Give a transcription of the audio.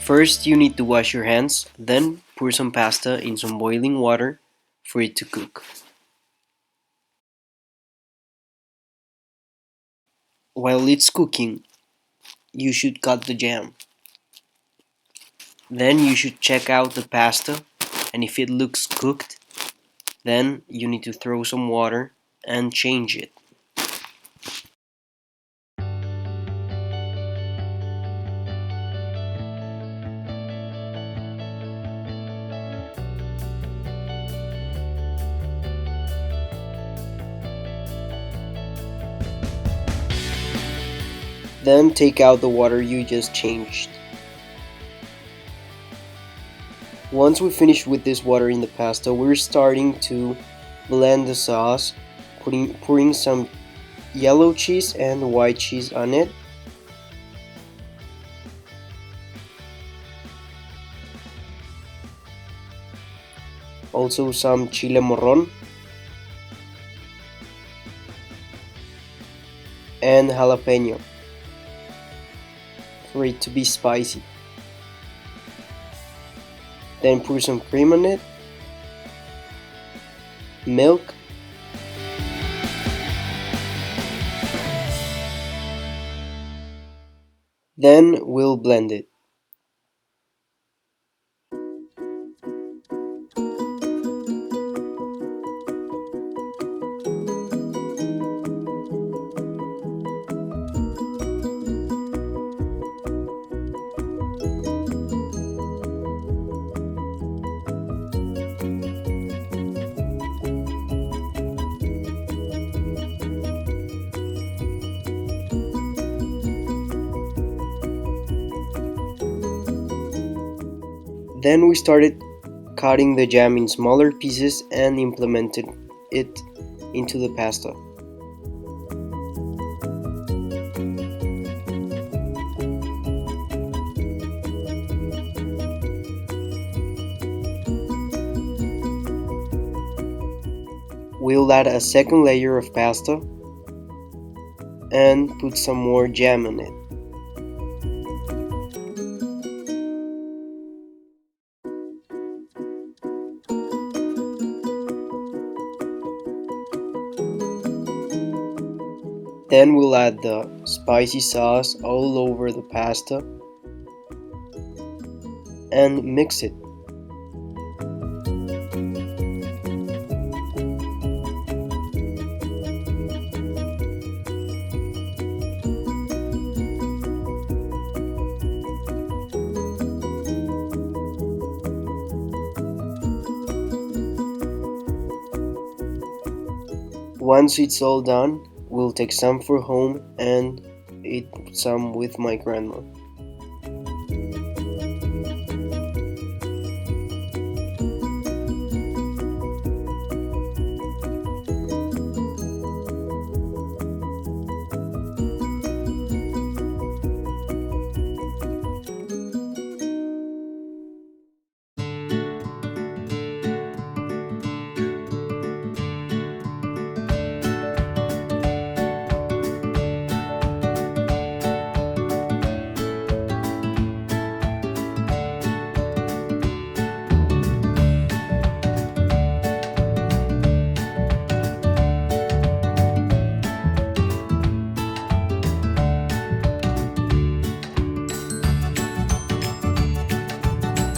First, you need to wash your hands, then pour some pasta in some boiling water for it to cook. While it's cooking, you should cut the jam. Then you should check out the pasta, and if it looks cooked, then you need to throw some water and change it. Then take out the water you just changed. Once we finish with this water in the pasta, we're starting to blend the sauce, pouring some yellow cheese and white cheese on it. Also some chile morron and jalapeno for it to be spicy. Then pour some cream on it, milk, then we'll blend it. Then we started cutting the jam in smaller pieces and implemented it into the pasta. We'll add a second layer of pasta and put some more jam on it. Then we'll add the spicy sauce all over the pasta and mix it. Once it's all done, we'll take some for home and eat some with my grandma.